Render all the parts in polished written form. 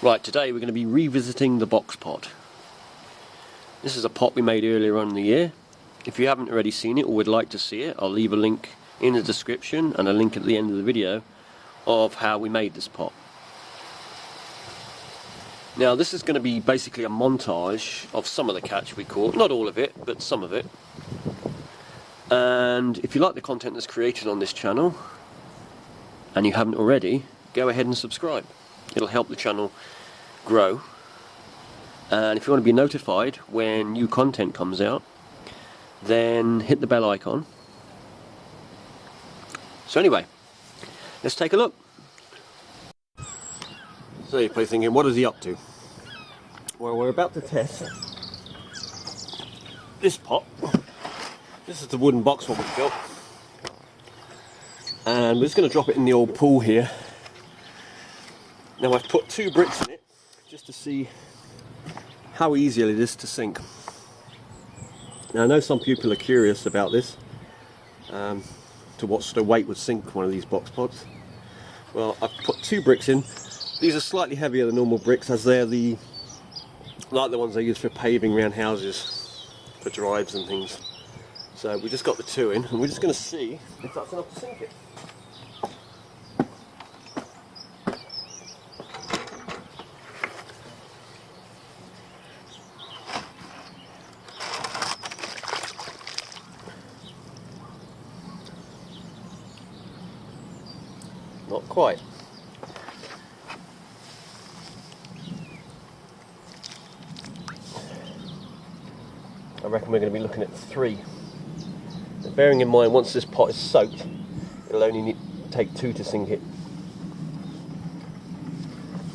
Right, today we're going to be revisiting the box pot. This is a pot we made earlier on in the year. If you haven't already seen it or would like to see it, I'll leave a link in the description and a link at the end of the video of how we made this pot. Now this is going to be basically a montage of some of the catch we caught, not all of it, but some of it. And if you like the content that's created on this channel, and you haven't already, go ahead and subscribe. It'll help the channel grow. And if you want to be notified when new content comes out, then hit the bell icon. So anyway, let's take a look. So you're probably thinking, what is he up to? Well, we're about to test this pot. This is the wooden box one we built. And we're just going to drop it in the old pool here. Now I've put 2 bricks in it just to see how easy it is to sink. Now I know some people are curious about this, to what sort of weight would sink one of these box pots. Well, I've put 2 bricks in. These are slightly heavier than normal bricks, as they're like the ones they use for paving around houses, for drives and things. So we just got the 2 in, and we're just going to see if that's enough to sink it. Not quite. I reckon we're going to be looking at 3. But bearing in mind, once this pot is soaked, it'll only take 2 to sink it.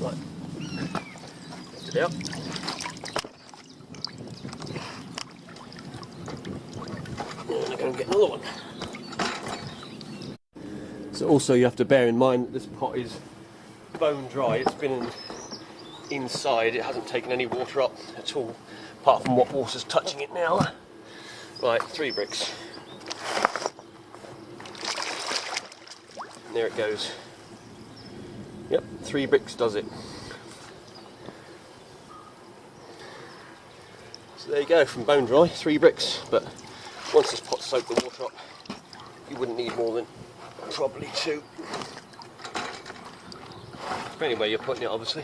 Right, lift it out. And I'm going to get another one. So also you have to bear in mind that this pot is bone dry. It's been inside, it hasn't taken any water up at all, apart from what water's touching it now. Right, 3 bricks. And there it goes. Yep, 3 bricks does it. So there you go, from bone dry, 3 bricks. But once this pot's soaked the water up, you wouldn't need more than probably 2. Depending where you're putting it, obviously.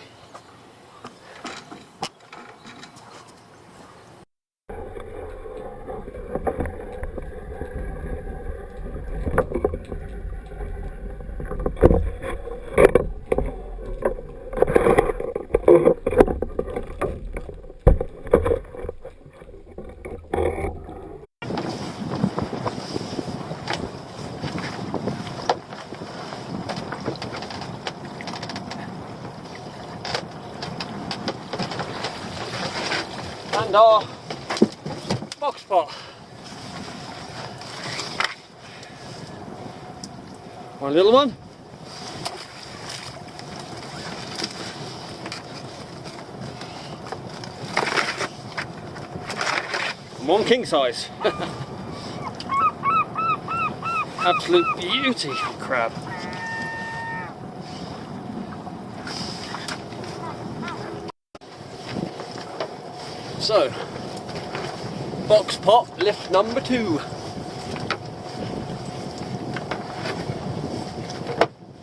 And our box pot. One little one. And 1 king size. Absolute beauty of crab. So, box pot lift number 2.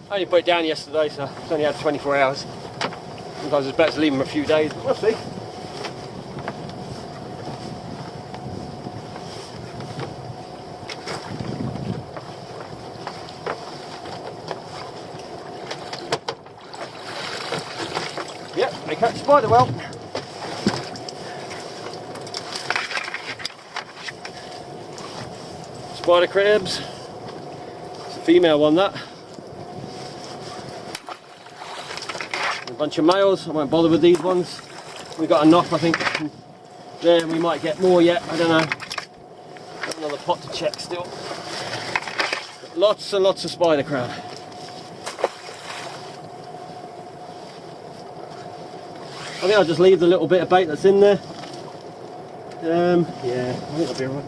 I only put it down yesterday, so it's only had 24 hours. Sometimes it's better to leave them a few days, but we'll see. Yep, they catch spider well. Spider crabs. It's a female one, that. A bunch of males. I won't bother with these ones. We got enough, I think. There, we might get more yet. I don't know. Got another pot to check still. But lots and lots of spider crab. I think I'll just leave the little bit of bait that's in there. Yeah, I think it'll be alright.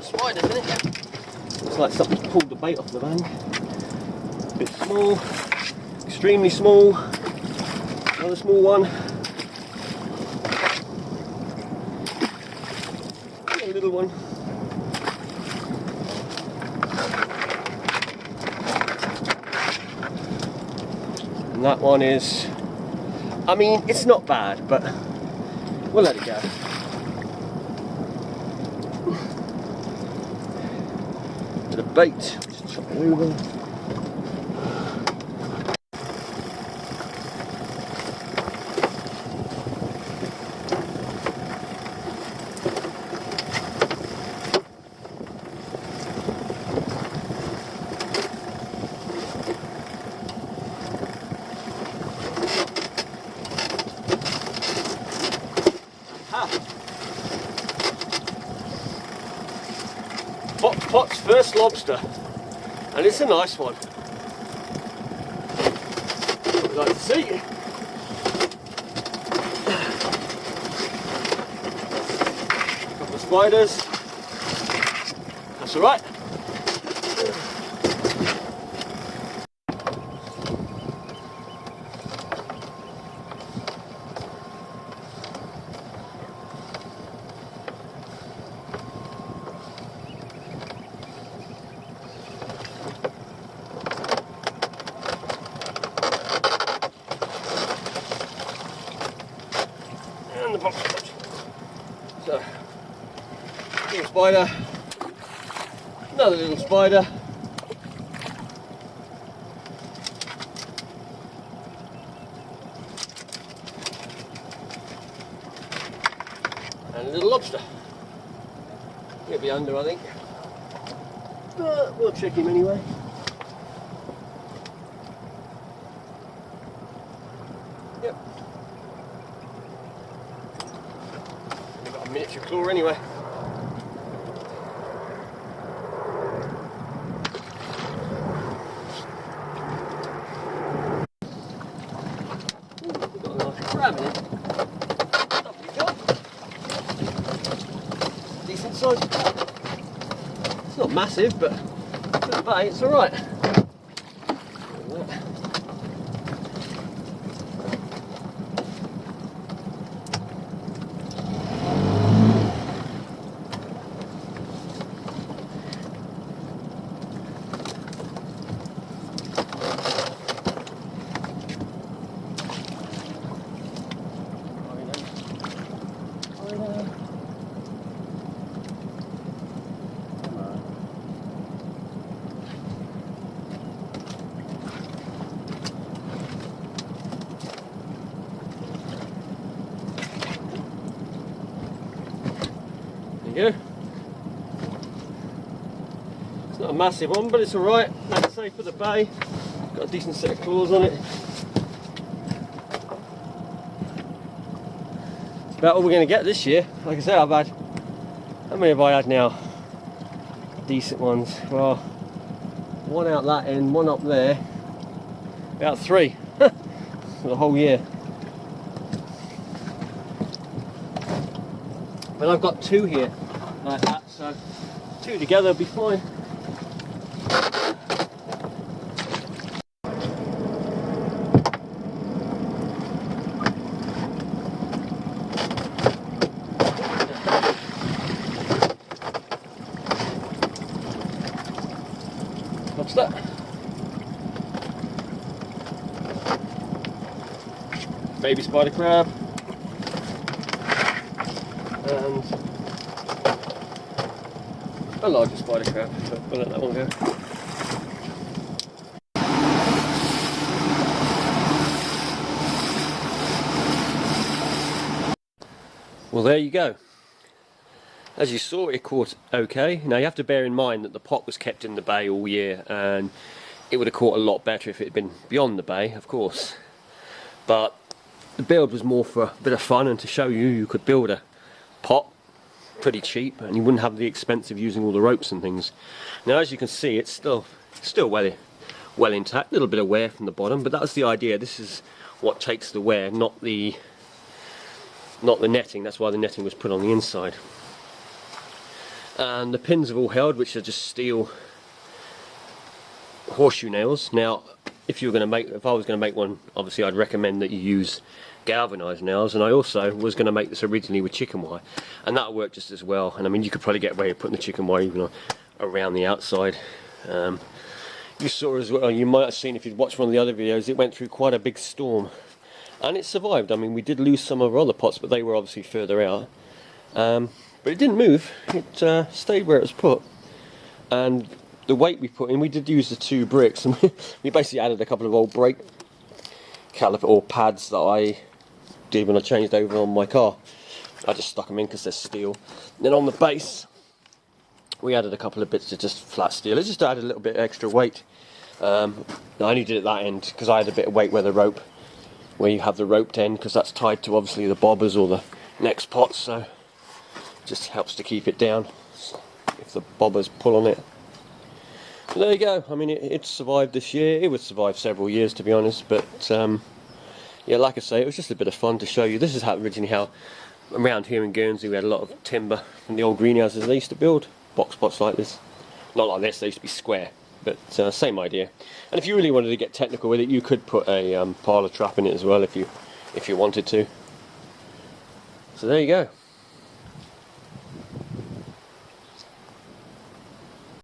some spiders in it. Looks like something's pulled the bait off the van. A bit small, extremely small. Another small one. A little one. And that one is, I mean, it's not bad, but we'll let it go. Bit of bait, just chop it over. Pot's first lobster, and it's a nice one. What we'd like to see. A couple of spiders. That's all right. And the box. So, little spider, another little spider, and a little lobster. He'll be under, I think, but we'll check him anyway. Yep. We've got a miniature claw anyway. Ooh, we've got a nice crab in it. Lovely job. Decent size crab. It's not massive, but for the bait, it's alright. There you go. It's not a massive one, but it's alright. Like I say, for the bay, got a decent set of claws on it. It's about all we're going to get this year. Like I said, I've had, how many have I had now? Decent ones. Well, one out that end, one up there. About 3 for the whole year. But I've got 2 here, like that, so 2 together will be fine. What's that? Baby spider crab. And a larger spider crab, but we'll let that one go. Well, there you go. As you saw, it caught okay. Now you have to bear in mind that the pot was kept in the bay all year, and it would have caught a lot better if it had been beyond the bay, of course. But the build was more for a bit of fun and to show you could build a pot pretty cheap, and you wouldn't have the expense of using all the ropes and things. Now, as you can see, it's still well intact. A little bit of wear from the bottom, but that's the idea. This is what takes the wear, not the netting. That's why the netting was put on the inside. and the pins have all held, which are just steel horseshoe nails. Now if I was going to make one, obviously I'd recommend that you use galvanized nails, and I also was going to make this originally with chicken wire, and that'll work just as well. And I mean, you could probably get away with putting the chicken wire even around the outside. You saw as well, you might have seen if you'd watched one of the other videos, it went through quite a big storm and it survived. I mean, we did lose some of our other pots, but they were obviously further out, but it didn't move. It stayed where it was put, and the weight we put in, we did use the 2 bricks, and we basically added a couple of old brake caliper or pads that I did when I changed over on my car. I just stuck them in because they're steel. And then on the base we added a couple of bits of just flat steel. It just added a little bit extra weight. I only did it that end because I had a bit of weight where you have the roped end, because that's tied to obviously the bobbers or the next pots, so it just helps to keep it down if the bobbers pull on it. So there you go. I mean, it survived this year. It would survive several years, to be honest, but yeah, like I say, it was just a bit of fun to show you. This is originally how around here in Guernsey we had a lot of timber from the old greenhouses they used to build. Box pots like this. Not like this, they used to be square, but same idea. And if you really wanted to get technical with it, you could put a parlour trap in it as well if you wanted to. So there you go.